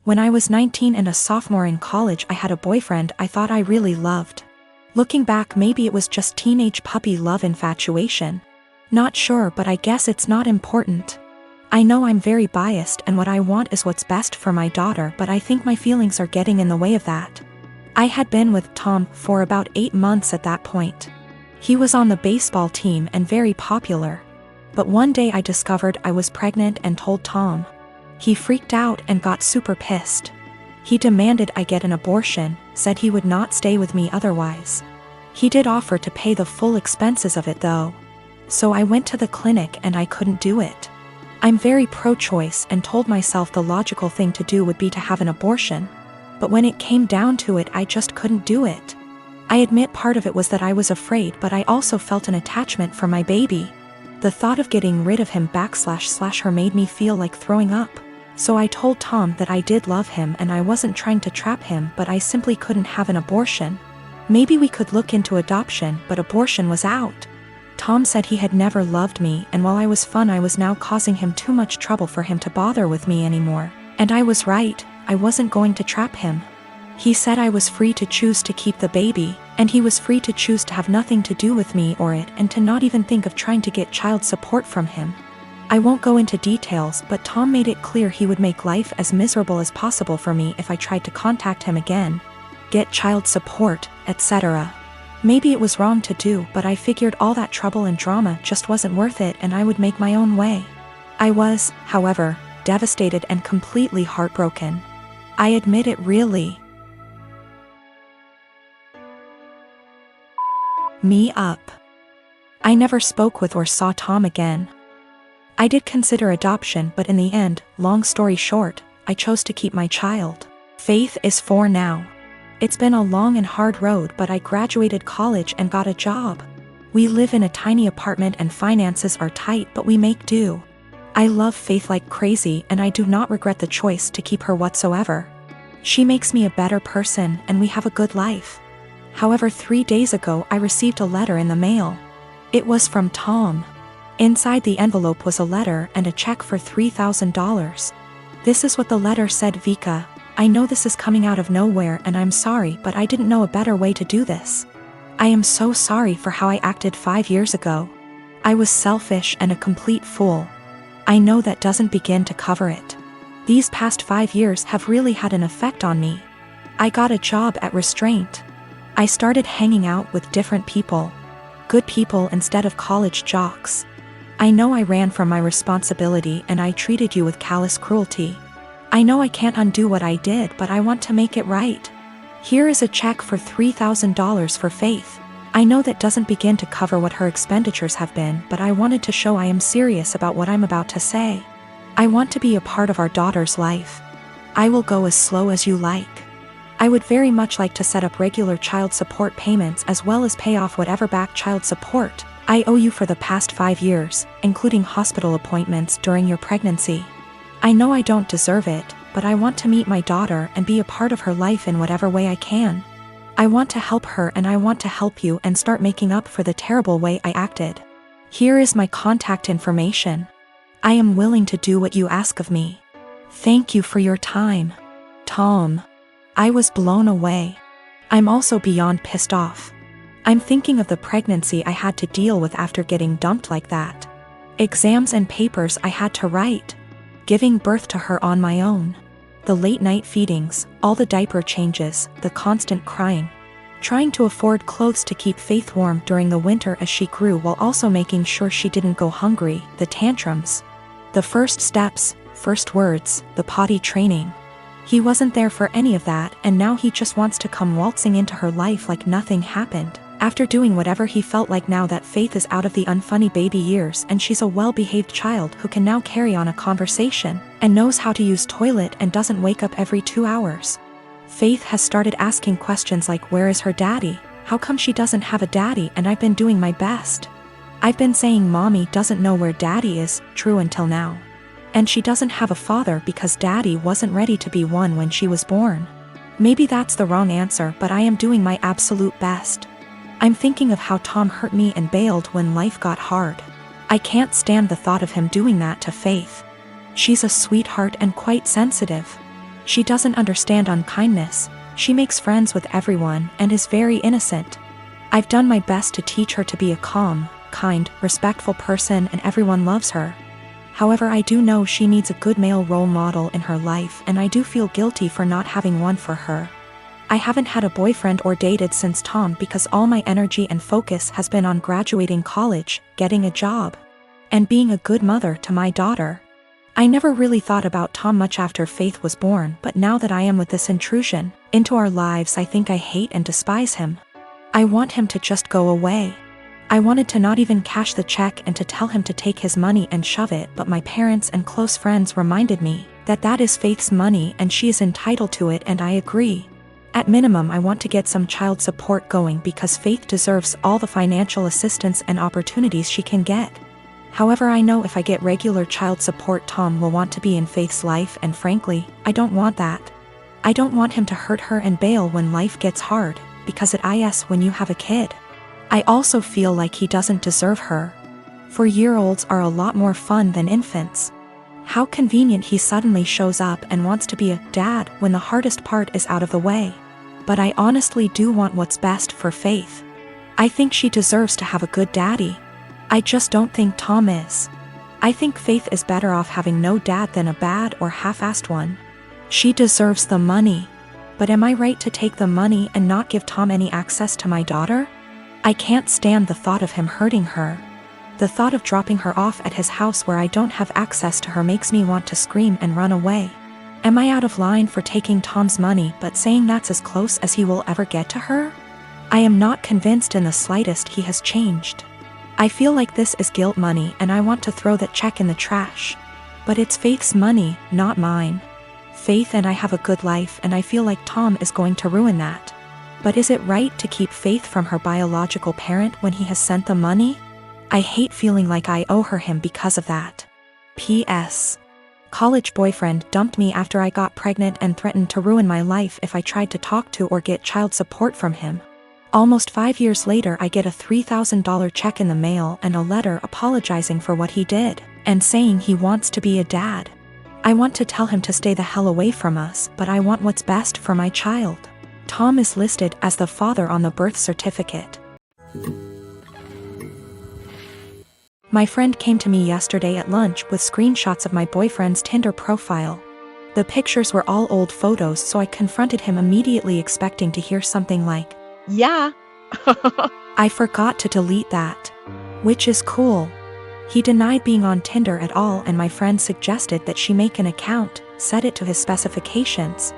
When I was 19 and a sophomore in college, I had a boyfriend I thought I really loved. Looking back, maybe it was just teenage puppy love infatuation. Not sure, but I guess it's not important. I know I'm very biased and what I want is what's best for my daughter, but I think my feelings are getting in the way of that. I had been with Tom for about 8 months at that point. He was on the baseball team and very popular. But one day I discovered I was pregnant and told Tom. He freaked out and got super pissed. He demanded I get an abortion, said he would not stay with me otherwise. He did offer to pay the full expenses of it though. So I went to the clinic and I couldn't do it. I'm very pro-choice and told myself the logical thing to do would be to have an abortion. But when it came down to it, I just couldn't do it. I admit part of it was that I was afraid, but I also felt an attachment for my baby. The thought of getting rid of him / her made me feel like throwing up. So I told Tom that I did love him and I wasn't trying to trap him, but I simply couldn't have an abortion. Maybe we could look into adoption, but abortion was out. Tom said he had never loved me, and while I was fun, I was now causing him too much trouble for him to bother with me anymore. And I was right, I wasn't going to trap him. He said I was free to choose to keep the baby, and he was free to choose to have nothing to do with me or it, and to not even think of trying to get child support from him. I won't go into details, but Tom made it clear he would make life as miserable as possible for me if I tried to contact him again, get child support, etc. Maybe it was wrong to do, but I figured all that trouble and drama just wasn't worth it and I would make my own way. I was, however, devastated and completely heartbroken. I admit it really me up. I never spoke with or saw Tom again. I did consider adoption, but in the end, long story short, I chose to keep my child. Faith is 4 now. It's been a long and hard road, but I graduated college and got a job. We live in a tiny apartment and finances are tight, but we make do. I love Faith like crazy and I do not regret the choice to keep her whatsoever. She makes me a better person and we have a good life. However, 3 days ago I received a letter in the mail. It was from Tom. Inside the envelope was a letter and a check for $3,000. This is what the letter said: Vika, I know this is coming out of nowhere and I'm sorry, but I didn't know a better way to do this. I am so sorry for how I acted 5 years ago. I was selfish and a complete fool. I know that doesn't begin to cover it. These past 5 years have really had an effect on me. I got a job at Restraint. I started hanging out with different people. Good people instead of college jocks. I know I ran from my responsibility and I treated you with callous cruelty. I know I can't undo what I did, but I want to make it right. Here is a check for $3,000 for Faith. I know that doesn't begin to cover what her expenditures have been, but I wanted to show I am serious about what I'm about to say. I want to be a part of our daughter's life. I will go as slow as you like. I would very much like to set up regular child support payments as well as pay off whatever back child support I owe you for the past 5 years, including hospital appointments during your pregnancy. I know I don't deserve it, but I want to meet my daughter and be a part of her life in whatever way I can. I want to help her and I want to help you and start making up for the terrible way I acted. Here is my contact information. I am willing to do what you ask of me. Thank you for your time. Tom. I was blown away. I'm also beyond pissed off. I'm thinking of the pregnancy I had to deal with after getting dumped like that. Exams and papers I had to write. Giving birth to her on my own. The late night feedings, all the diaper changes, the constant crying. Trying to afford clothes to keep Faith warm during the winter as she grew while also making sure she didn't go hungry, the tantrums. The first steps, first words, the potty training. He wasn't there for any of that, and now he just wants to come waltzing into her life like nothing happened. After doing whatever he felt like now that Faith is out of the unfunny baby years and she's a well-behaved child who can now carry on a conversation, and knows how to use toilet and doesn't wake up every 2 hours. Faith has started asking questions like, where is her daddy? How come she doesn't have a daddy? And I've been doing my best. I've been saying mommy doesn't know where daddy is, true until now. And she doesn't have a father because daddy wasn't ready to be one when she was born. Maybe that's the wrong answer, but I am doing my absolute best. I'm thinking of how Tom hurt me and bailed when life got hard. I can't stand the thought of him doing that to Faith. She's a sweetheart and quite sensitive. She doesn't understand unkindness. She makes friends with everyone and is very innocent. I've done my best to teach her to be a calm, kind, respectful person, and everyone loves her. However, I do know she needs a good male role model in her life, and I do feel guilty for not having one for her. I haven't had a boyfriend or dated since Tom because all my energy and focus has been on graduating college, getting a job, and being a good mother to my daughter. I never really thought about Tom much after Faith was born, but now that I am with this intrusion into our lives, I think I hate and despise him. I want him to just go away. I wanted to not even cash the check and to tell him to take his money and shove it, but my parents and close friends reminded me that that is Faith's money and she is entitled to it, and I agree. At minimum, I want to get some child support going because Faith deserves all the financial assistance and opportunities she can get. However, I know if I get regular child support, Tom will want to be in Faith's life, and frankly, I don't want that. I don't want him to hurt her and bail when life gets hard, because it is when you have a kid. I also feel like he doesn't deserve her. 4-year-olds are a lot more fun than infants. How convenient he suddenly shows up and wants to be a dad when the hardest part is out of the way. But I honestly do want what's best for Faith. I think she deserves to have a good daddy. I just don't think Tom is. I think Faith is better off having no dad than a bad or half-assed one. She deserves the money. But am I right to take the money and not give Tom any access to my daughter? I can't stand the thought of him hurting her. The thought of dropping her off at his house where I don't have access to her makes me want to scream and run away. Am I out of line for taking Tom's money but saying that's as close as he will ever get to her? I am not convinced in the slightest he has changed. I feel like this is guilt money and I want to throw that check in the trash. But it's Faith's money, not mine. Faith and I have a good life, and I feel like Tom is going to ruin that. But is it right to keep Faith from her biological parent when he has sent the money? I hate feeling like I owe her him because of that. P.S. College boyfriend dumped me after I got pregnant and threatened to ruin my life if I tried to talk to or get child support from him. Almost 5 years later, I get a $3,000 check in the mail and a letter apologizing for what he did, and saying he wants to be a dad. I want to tell him to stay the hell away from us, but I want what's best for my child. Tom is listed as the father on the birth certificate. My friend came to me yesterday at lunch with screenshots of my boyfriend's Tinder profile. The pictures were all old photos, so I confronted him immediately, expecting to hear something like, "Yeah." I forgot to delete that. Which is cool. He denied being on Tinder at all, and my friend suggested that she make an account, set it to his specifications,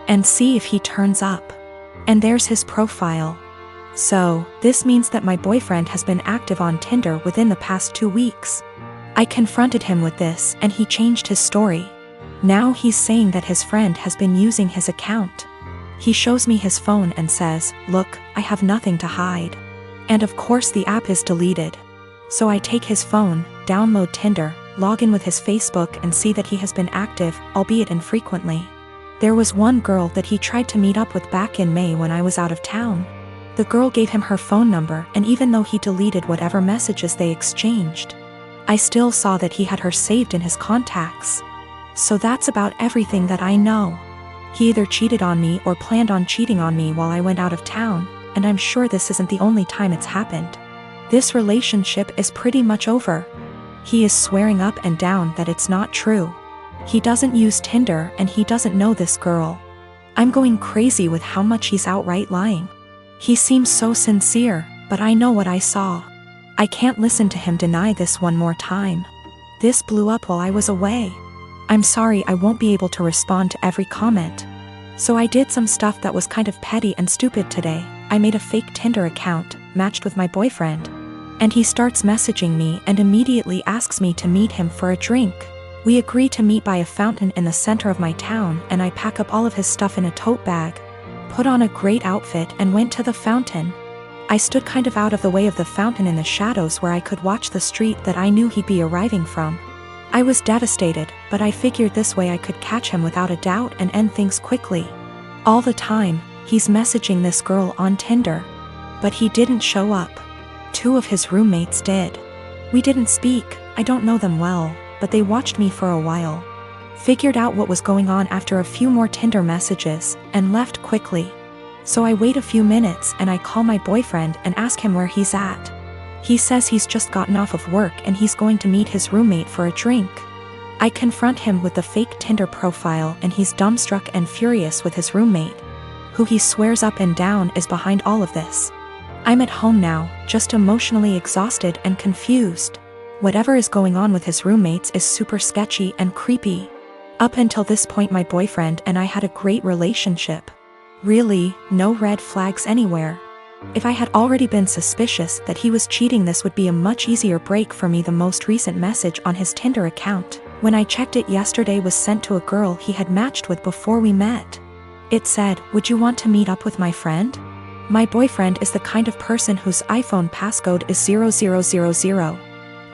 and see if he turns up. And there's his profile. So, this means that my boyfriend has been active on Tinder within the past 2 weeks. I confronted him with this, and he changed his story. Now he's saying that his friend has been using his account. He shows me his phone and says, "Look, I have nothing to hide." And of course the app is deleted. So I take his phone, download Tinder, log in with his Facebook, and see that he has been active, albeit infrequently. There was one girl that he tried to meet up with back in May when I was out of town. The girl gave him her phone number, and even though he deleted whatever messages they exchanged, I still saw that he had her saved in his contacts. So that's about everything that I know. He either cheated on me or planned on cheating on me while I went out of town, and I'm sure this isn't the only time it's happened. This relationship is pretty much over. He is swearing up and down that it's not true. He doesn't use Tinder and he doesn't know this girl. I'm going crazy with how much he's outright lying. He seems so sincere, but I know what I saw. I can't listen to him deny this one more time. This blew up while I was away. I'm sorry I won't be able to respond to every comment. So I did some stuff that was kind of petty and stupid today. I made a fake Tinder account, matched with my boyfriend. And he starts messaging me and immediately asks me to meet him for a drink. We agree to meet by a fountain in the center of my town, and I pack up all of his stuff in a tote bag, put on a great outfit, and went to the fountain. I stood kind of out of the way of the fountain in the shadows where I could watch the street that I knew he'd be arriving from. I was devastated, but I figured this way I could catch him without a doubt and end things quickly. All the time, he's messaging this girl on Tinder. But he didn't show up. 2 of his roommates did. We didn't speak, I don't know them well, but they watched me for a while. Figured out what was going on after a few more Tinder messages, and left quickly. So I wait a few minutes and I call my boyfriend and ask him where he's at. He says he's just gotten off of work and he's going to meet his roommate for a drink. I confront him with the fake Tinder profile and he's dumbstruck and furious with his roommate, who he swears up and down is behind all of this. I'm at home now, just emotionally exhausted and confused. Whatever is going on with his roommates is super sketchy and creepy. Up until this point my boyfriend and I had a great relationship. Really, no red flags anywhere. If I had already been suspicious that he was cheating, this would be a much easier break for me. The most recent message on his Tinder account, when I checked it yesterday, was sent to a girl he had matched with before we met. It said, "Would you want to meet up with my friend?" My boyfriend is the kind of person whose iPhone passcode is 0000.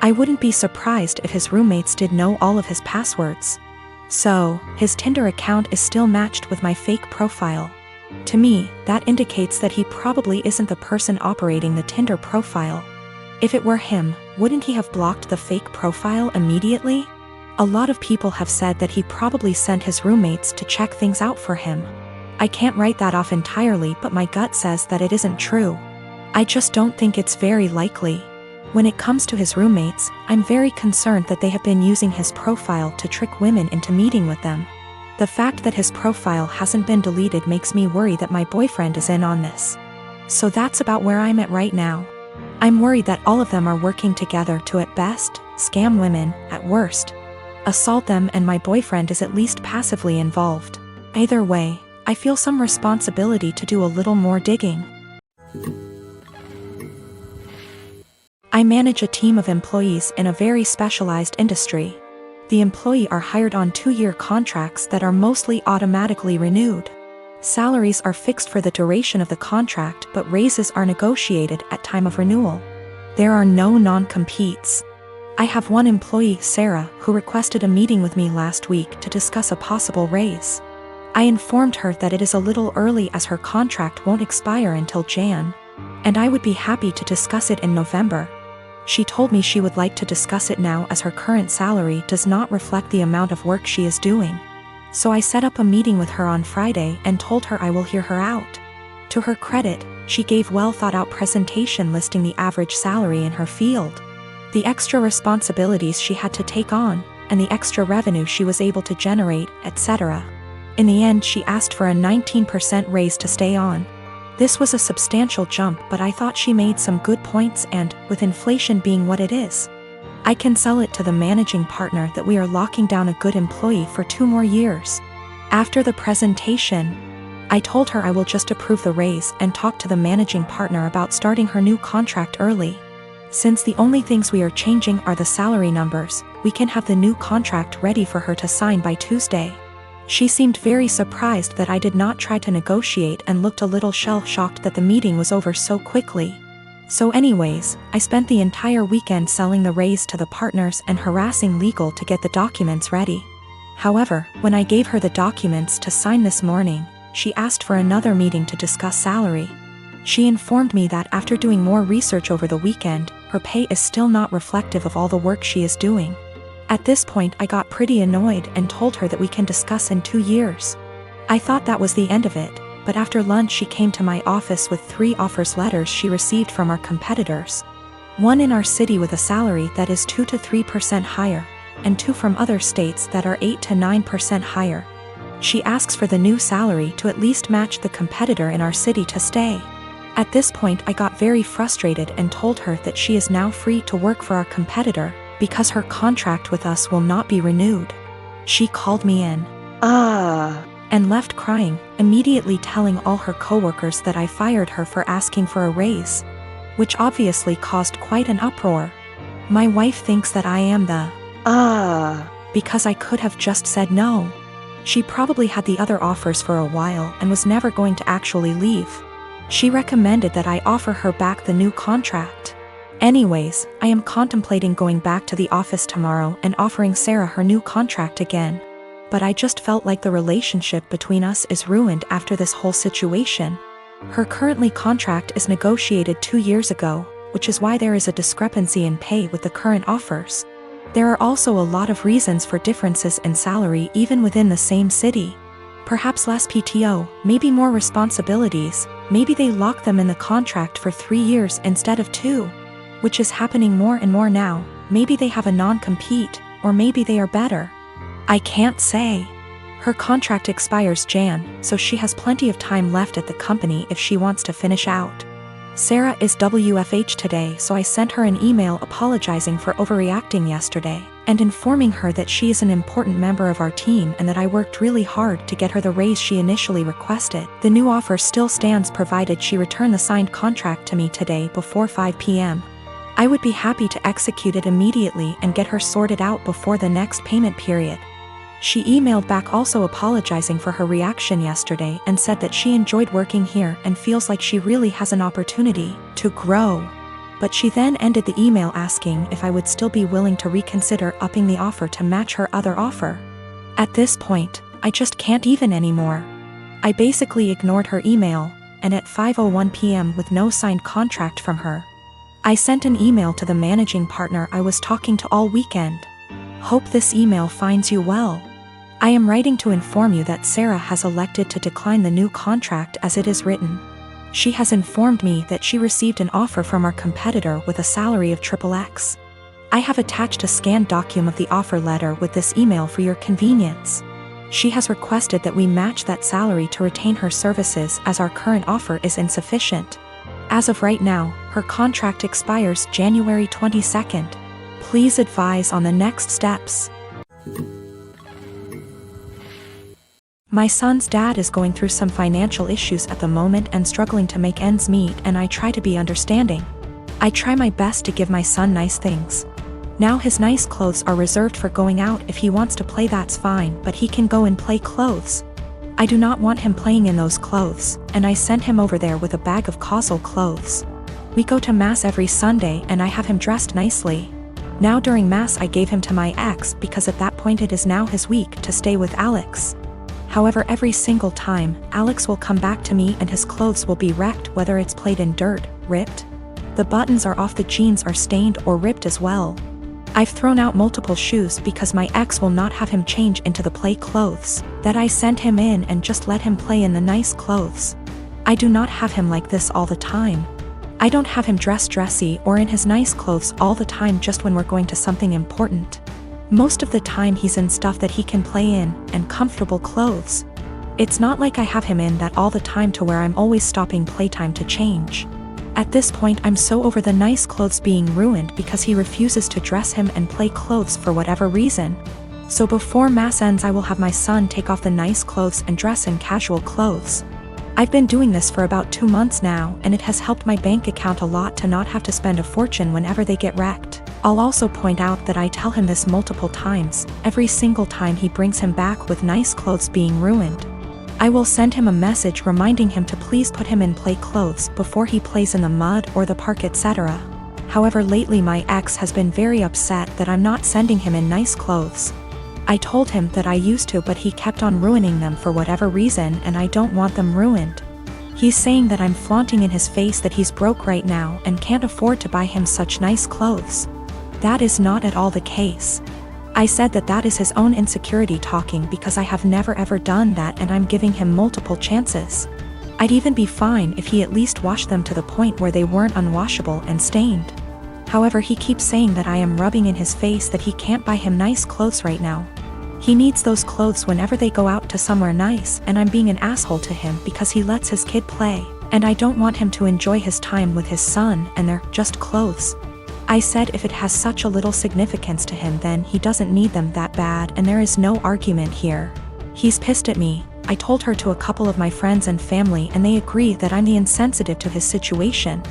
I wouldn't be surprised if his roommates did know all of his passwords. So, his Tinder account is still matched with my fake profile. To me, that indicates that he probably isn't the person operating the Tinder profile. If it were him, wouldn't he have blocked the fake profile immediately? A lot of people have said that he probably sent his roommates to check things out for him. I can't write that off entirely, but my gut says that it isn't true. I just don't think it's very likely. When it comes to his roommates, I'm very concerned that they have been using his profile to trick women into meeting with them. The fact that his profile hasn't been deleted makes me worry that my boyfriend is in on this. So that's about where I'm at right now. I'm worried that all of them are working together to, at best, scam women, at worst, assault them, and my boyfriend is at least passively involved. Either way, I feel some responsibility to do a little more digging. I manage a team of employees in a very specialized industry. The employees are hired on 2-year contracts that are mostly automatically renewed. Salaries are fixed for the duration of the contract, but raises are negotiated at time of renewal. There are no non-competes. I have one employee, Sarah, who requested a meeting with me last week to discuss a possible raise. I informed her that it is a little early as her contract won't expire until Jan, and I would be happy to discuss it in November. She told me she would like to discuss it now as her current salary does not reflect the amount of work she is doing. So I set up a meeting with her on Friday and told her I will hear her out. To her credit, she gave well thought out presentation listing the average salary in her field, the extra responsibilities she had to take on, and the extra revenue she was able to generate, etc. In the end, she asked for a 19% raise to stay on. This was a substantial jump, but I thought she made some good points, and, with inflation being what it is, I can sell it to the managing partner that we are locking down a good employee for 2 more years. After the presentation, I told her I will just approve the raise and talk to the managing partner about starting her new contract early. Since the only things we are changing are the salary numbers, we can have the new contract ready for her to sign by Tuesday. She seemed very surprised that I did not try to negotiate and looked a little shell-shocked that the meeting was over so quickly. So anyways, I spent the entire weekend selling the raise to the partners and harassing legal to get the documents ready. However, when I gave her the documents to sign this morning, she asked for another meeting to discuss salary. She informed me that after doing more research over the weekend, her pay is still not reflective of all the work she is doing. At this point, I got pretty annoyed and told her that we can discuss in 2 years. I thought that was the end of it, but after lunch she came to my office with 3 offers letters she received from our competitors. One in our city with a salary that is 2 to 3% higher, and 2 from other states that are 8 to 9% higher. She asks for the new salary to at least match the competitor in our city to stay. At this point I got very frustrated and told her that she is now free to work for our competitor, because her contract with us will not be renewed. She called me in, and left crying, immediately telling all her coworkers that I fired her for asking for a raise, which obviously caused quite an uproar. My wife thinks that I am the because I could have just said no. She probably had the other offers for a while and was never going to actually leave. She recommended that I offer her back the new contract. Anyways, I am contemplating going back to the office tomorrow and offering Sarah her new contract again. But I just felt like the relationship between us is ruined after this whole situation. Her currently contract is negotiated 2 years ago, which is why there is a discrepancy in pay with the current offers. There are also a lot of reasons for differences in salary even within the same city. Perhaps less PTO, maybe more responsibilities, maybe they lock them in the contract for 3 years instead of 2. Which is happening more and more now. Maybe they have a non-compete, or maybe they are better. I can't say. Her contract expires Jan, so she has plenty of time left at the company if she wants to finish out. Sarah is WFH today, so I sent her an email apologizing for overreacting yesterday, and informing her that she is an important member of our team and that I worked really hard to get her the raise she initially requested. The new offer still stands provided she return the signed contract to me today before 5 p.m. I would be happy to execute it immediately and get her sorted out before the next payment period. She emailed back also apologizing for her reaction yesterday and said that she enjoyed working here and feels like she really has an opportunity to grow. But she then ended the email asking if I would still be willing to reconsider upping the offer to match her other offer. At this point, I just can't even anymore. I basically ignored her email, and at 5:01 p.m. with no signed contract from her, I sent an email to the managing partner I was talking to all weekend. Hope this email finds you well. I am writing to inform you that Sarah has elected to decline the new contract as it is written. She has informed me that she received an offer from our competitor with a salary of XXX. I have attached a scanned document of the offer letter with this email for your convenience. She has requested that we match that salary to retain her services as our current offer is insufficient. As of right now, her contract expires January 22nd. Please advise on the next steps. My son's dad is going through some financial issues at the moment and struggling to make ends meet, and I try to be understanding. I try my best to give my son nice things. Now his nice clothes are reserved for going out. If he wants to play, that's fine, but he can go and play clothes. I do not want him playing in those clothes, and I sent him over there with a bag of causal clothes. We go to mass every Sunday and I have him dressed nicely. Now during mass I gave him to my ex because at that point it is now his week to stay with Alex. However, every single time, Alex will come back to me and his clothes will be wrecked, whether it's played in dirt, ripped. The buttons are off, the jeans are stained or ripped as well. I've thrown out multiple shoes because my ex will not have him change into the play clothes that I sent him in and just let him play in the nice clothes. I do not have him like this all the time. I don't have him dressed dressy or in his nice clothes all the time, just when we're going to something important. Most of the time he's in stuff that he can play in, and comfortable clothes. It's not like I have him in that all the time to where I'm always stopping playtime to change. At this point I'm so over the nice clothes being ruined because he refuses to dress him and play clothes for whatever reason. So before mass ends I will have my son take off the nice clothes and dress in casual clothes. I've been doing this for about 2 months now, and it has helped my bank account a lot to not have to spend a fortune whenever they get wrecked. I'll also point out that I tell him this multiple times, every single time he brings him back with nice clothes being ruined. I will send him a message reminding him to please put him in play clothes before he plays in the mud or the park, etc. However, lately my ex has been very upset that I'm not sending him in nice clothes. I told him that I used to, but he kept on ruining them for whatever reason, and I don't want them ruined. He's saying that I'm flaunting in his face that he's broke right now and can't afford to buy him such nice clothes. That is not at all the case. I said that that is his own insecurity talking because I have never ever done that, and I'm giving him multiple chances. I'd even be fine if he at least washed them to the point where they weren't unwashable and stained. However, he keeps saying that I am rubbing in his face that he can't buy him nice clothes right now. He needs those clothes whenever they go out to somewhere nice, and I'm being an asshole to him because he lets his kid play, and I don't want him to enjoy his time with his son and they're just clothes. I said if it has such a little significance to him then he doesn't need them that bad, and there is no argument here. He's pissed at me. I told her to a couple of my friends and family and they agree that I'm the insensitive to his situation.